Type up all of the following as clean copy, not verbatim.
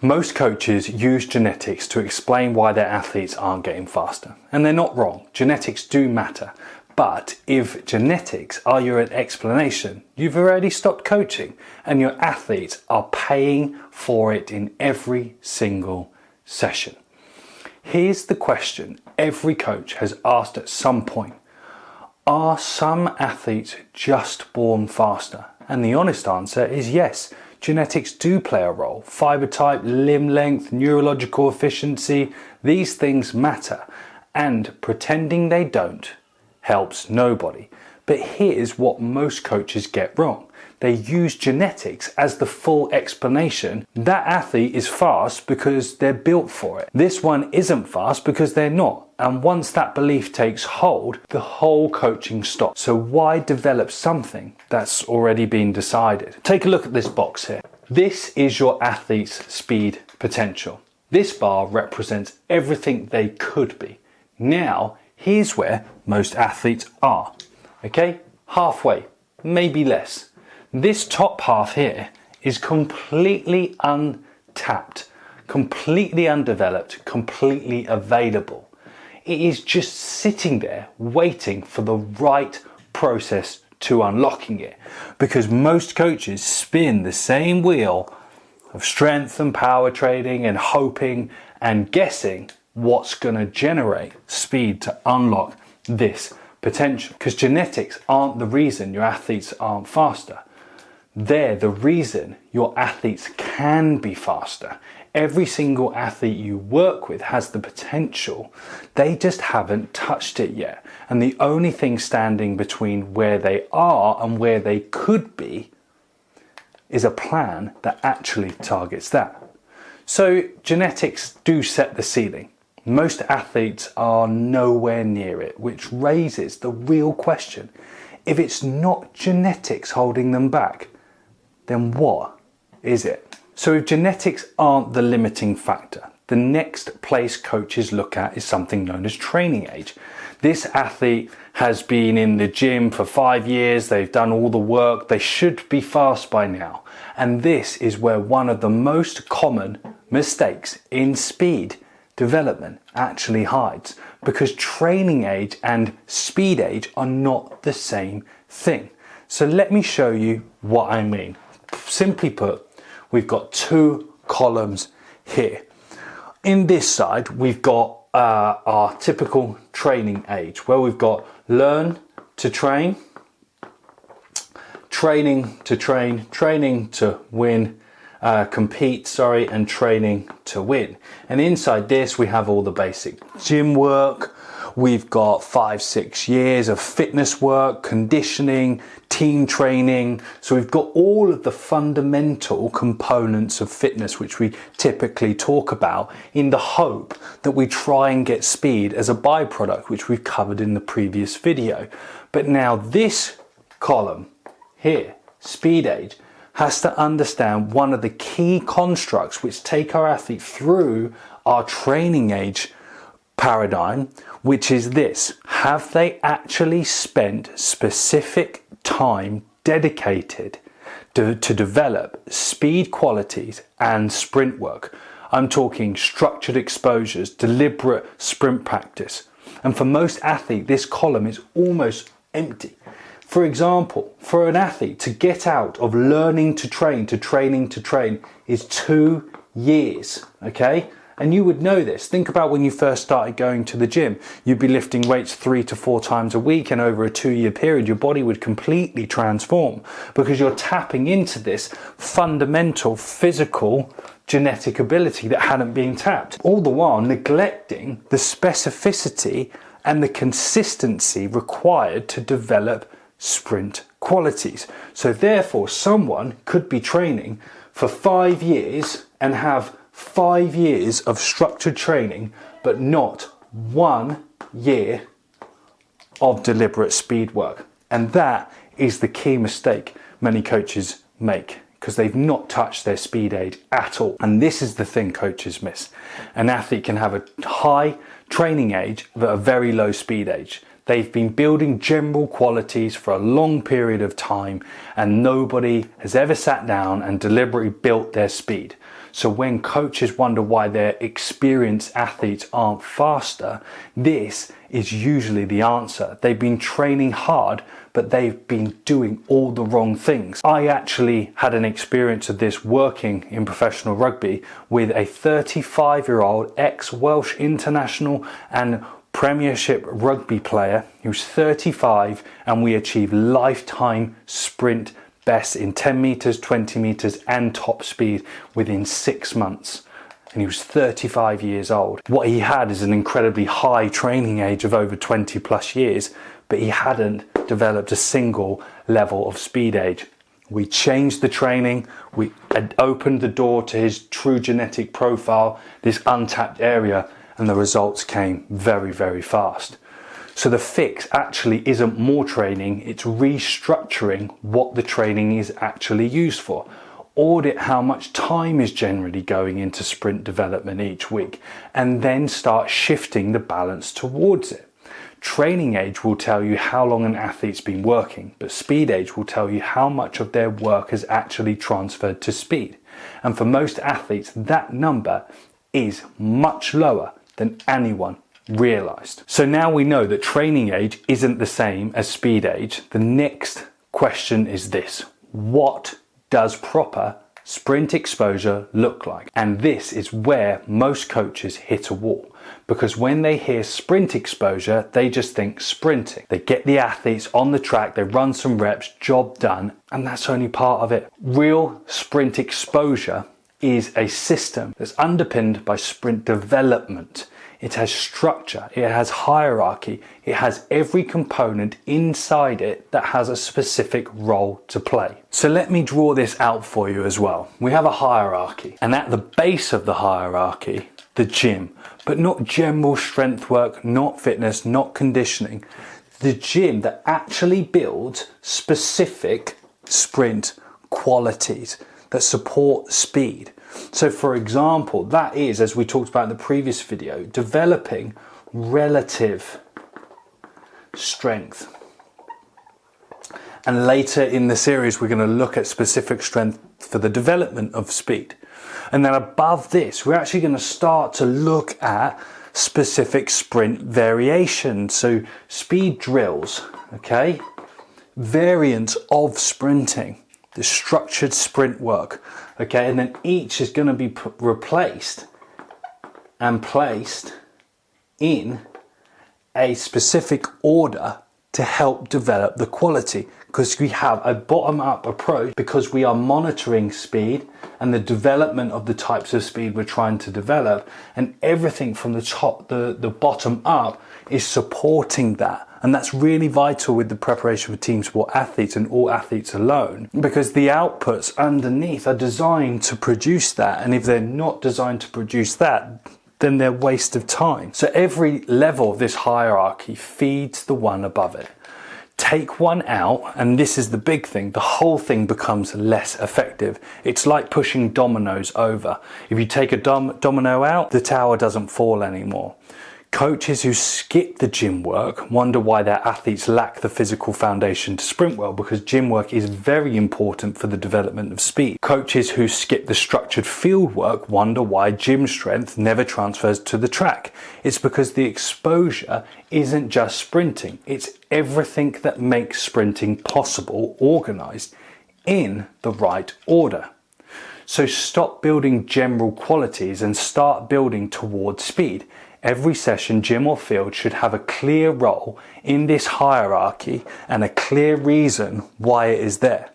Most coaches use genetics to explain why their athletes aren't getting faster. And they're not wrong. Genetics do matter. But if genetics are your explanation, you've already stopped coaching and your athletes are paying for it in every single session. Here's the question every coach has asked at some point. Are some athletes just born faster? And the honest answer is yes. Genetics do play a role. Fibre type, limb length, neurological efficiency, these things matter. And pretending they don't helps nobody. But here's what most coaches get wrong. They use genetics as the full explanation. That athlete is fast because they're built for it. This one isn't fast because they're not. And once that belief takes hold, the whole coaching stops. So why develop something that's already been decided? Take a look at this box here. This is your athlete's speed potential. This bar represents everything they could be. Now, here's where most athletes are. Okay? Halfway, maybe less. This top half here is completely untapped, completely undeveloped, completely available. It is just sitting there waiting for the right process to unlocking it, because most coaches spin the same wheel of strength and power training and hoping and guessing what's going to generate speed to unlock this potential, because genetics aren't the reason your athletes aren't faster. They're the reason your athletes can be faster. Every single athlete you work with has the potential. They just haven't touched it yet. And the only thing standing between where they are and where they could be is a plan that actually targets that. So genetics do set the ceiling. Most athletes are nowhere near it, which raises the real question. If it's not genetics holding them back, then what is it? So if genetics aren't the limiting factor, the next place coaches look at is something known as training age. This athlete has been in the gym for 5 years, they've done all the work, they should be fast by now. And this is where one of the most common mistakes in speed development actually hides, because training age and speed age are not the same thing. So let me show you what I mean. Simply put, we've got two columns here. In this side, we've got our typical training age, where we've got learn to train, training to train, training to win, compete, and training to win. And inside this, we have all the basic gym work. We've got 5-6 years of fitness work, conditioning, team training. So we've got all of the fundamental components of fitness, which we typically talk about in the hope that we try and get speed as a byproduct, which we've covered in the previous video. But now this column here, speed age, has to understand one of the key constructs which take our athlete through our training age paradigm, which is this: have they actually spent specific time dedicated to develop speed qualities and sprint work? I'm talking structured exposures, deliberate sprint practice. And for most athletes, this column is almost empty. For example, for an athlete to get out of learning to train to training to train is 2 years, okay? And you would know this. Think about when you first started going to the gym. You'd be lifting weights 3 to 4 times a week, and over a 2-year period, your body would completely transform, because you're tapping into this fundamental physical genetic ability that hadn't been tapped, all the while neglecting the specificity and the consistency required to develop sprint qualities. So therefore, someone could be training for 5 years and have 5 years of structured training, but not 1 year of deliberate speed work. And that is the key mistake many coaches make, because they've not touched their speed age at all. And this is the thing coaches miss. An athlete can have a high training age but a very low speed age. They've been building general qualities for a long period of time, and nobody has ever sat down and deliberately built their speed. So when coaches wonder why their experienced athletes aren't faster, this is usually the answer. They've been training hard, but they've been doing all the wrong things. I actually had an experience of this working in professional rugby with a 35-year-old ex-Welsh international and Premiership rugby player who's 35, and we achieved lifetime sprint bests in 10 meters, 20 meters and top speed within 6 months. And he was 35 years old. What he had is an incredibly high training age of over 20 plus years, but he hadn't developed a single level of speed age. We changed the training, we had opened the door to his true genetic profile, this untapped area, and the results came very, very fast. So the fix actually isn't more training, it's restructuring what the training is actually used for. Audit how much time is generally going into sprint development each week, and then start shifting the balance towards it. Training age will tell you how long an athlete's been working, but speed age will tell you how much of their work has actually transferred to speed. And for most athletes, that number is much lower than anyone realized. So now we know that training age isn't the same as speed age. The next question is this: what does proper sprint exposure look like? And this is where most coaches hit a wall, because when they hear sprint exposure, they just think sprinting. They get the athletes on the track, they run some reps, job done, and that's only part of it. Real sprint exposure is a system that's underpinned by sprint development. It has structure, it has hierarchy, it has every component inside it that has a specific role to play. So let me draw this out for you as well. We have a hierarchy, and at the base of the hierarchy, the gym, but not general strength work, not fitness, not conditioning. The gym that actually builds specific sprint qualities that support speed. So for example, that is, as we talked about in the previous video, developing relative strength. And later in the series, we're going to look at specific strength for the development of speed. And then above this, we're actually going to start to look at specific sprint variations. So speed drills, okay? Variants of sprinting, the structured sprint work, okay? And then each is going to be replaced and placed in a specific order to help develop the quality, because we have a bottom-up approach, because we are monitoring speed and the development of the types of speed we're trying to develop, and everything from the top, the bottom up is supporting that. And that's really vital with the preparation for team sport athletes and all athletes alone, because the outputs underneath are designed to produce that. And if they're not designed to produce that, then they're a waste of time. So every level of this hierarchy feeds the one above it. Take one out, and this is the big thing, the whole thing becomes less effective. It's like pushing dominoes over. If you take a domino out, the tower doesn't fall anymore. Coaches who skip the gym work wonder why their athletes lack the physical foundation to sprint well, because gym work is very important for the development of speed. Coaches who skip the structured field work wonder why gym strength never transfers to the track. It's because the exposure isn't just sprinting, it's everything that makes sprinting possible, organized in the right order. So stop building general qualities and start building towards speed. Every session, gym or field, should have a clear role in this hierarchy and a clear reason why it is there.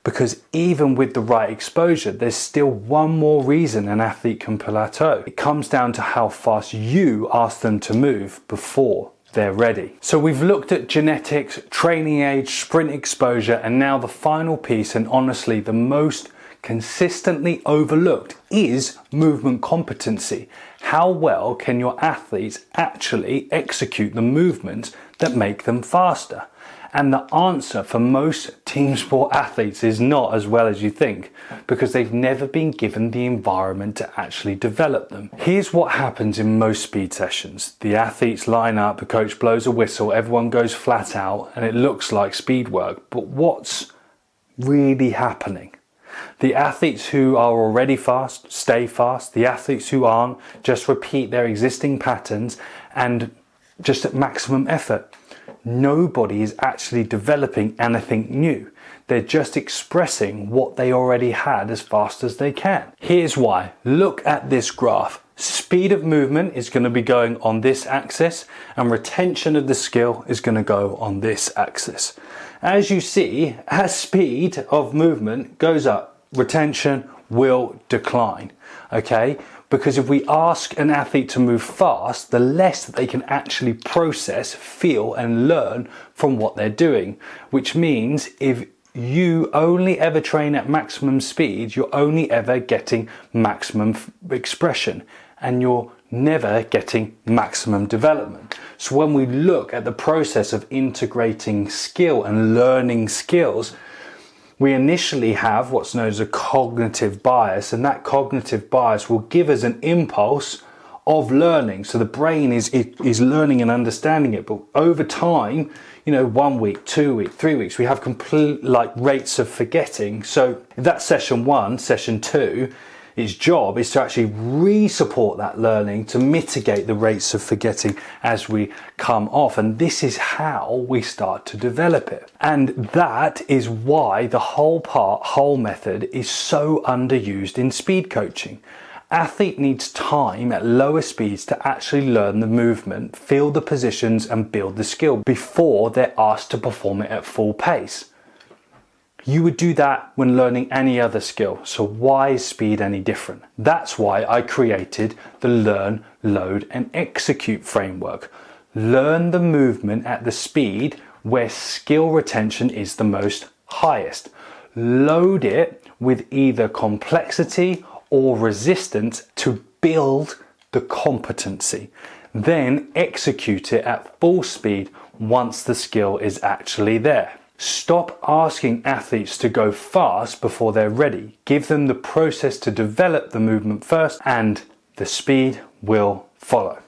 Because even with the right exposure, there's still one more reason an athlete can plateau. It comes down to how fast you ask them to move before they're ready. So we've looked at genetics, training age, sprint exposure, and now the final piece, and honestly the most consistently overlooked, is movement competency. How well can your athletes actually execute the movements that make them faster? And the answer for most team sport athletes is not as well as you think, because they've never been given the environment to actually develop them. Here's what happens in most speed sessions. The athletes line up, the coach blows a whistle, everyone goes flat out, and it looks like speed work. But what's really happening? The athletes who are already fast stay fast. The athletes who aren't just repeat their existing patterns and just at maximum effort. Nobody is actually developing anything new. They're just expressing what they already had as fast as they can. Here's why. Look at this graph. Speed of movement is going to be going on this axis, and retention of the skill is going to go on this axis. As you see, as speed of movement goes up, retention will decline. Okay? Because if we ask an athlete to move fast, the less that they can actually process, feel and learn from what they're doing. Which means if you only ever train at maximum speed, you're only ever getting maximum expression and you're never getting maximum development. So when we look at the process of integrating skill and learning skills, we initially have what's known as a cognitive bias, and that cognitive bias will give us an impulse of learning. So the brain is learning and understanding it, but over time, 1 week, 2 weeks, 3 weeks, we have complete rates of forgetting. So that's session 1, session 2, its job is to actually re-support that learning to mitigate the rates of forgetting as we come off. And this is how we start to develop it. And that is why the whole method is so underused in speed coaching. Athlete needs time at lower speeds to actually learn the movement, feel the positions and build the skill before they're asked to perform it at full pace. You would do that when learning any other skill, so why is speed any different? That's why I created the Learn, Load and Execute framework. Learn the movement at the speed where skill retention is the most highest. Load it with either complexity or resistance to build the competency. Then execute it at full speed once the skill is actually there. Stop asking athletes to go fast before they're ready. Give them the process to develop the movement first and the speed will follow.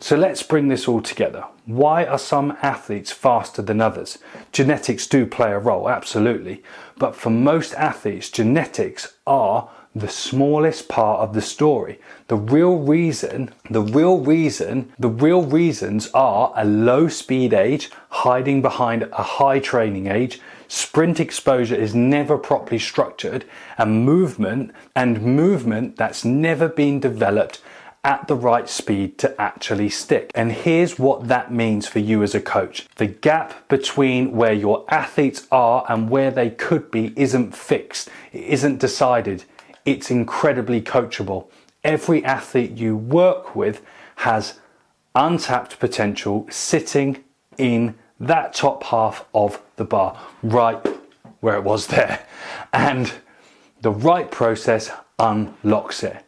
So let's bring this all together. Why are some athletes faster than others? Genetics do play a role, absolutely. But for most athletes, genetics are the smallest part of the story. The real reasons are a low speed age hiding behind a high training age, sprint exposure is never properly structured, and movement that's never been developed at the right speed to actually stick. And here's what that means for you as a coach. The gap between where your athletes are and where they could be isn't fixed. It isn't decided. It's incredibly coachable. Every athlete you work with has untapped potential sitting in that top half of the bar, right where it was there. And the right process unlocks it.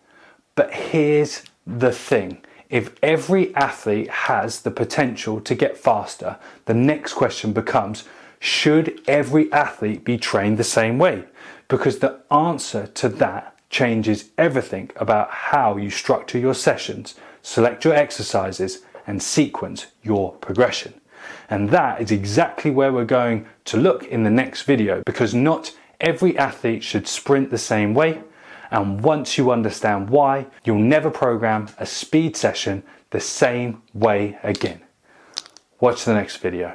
But here's the thing. If every athlete has the potential to get faster, the next question becomes, should every athlete be trained the same way? Because the answer to that changes everything about how you structure your sessions, select your exercises, and sequence your progression. And that is exactly where we're going to look in the next video, because not every athlete should sprint the same way. And once you understand why, you'll never program a speed session the same way again. Watch the next video.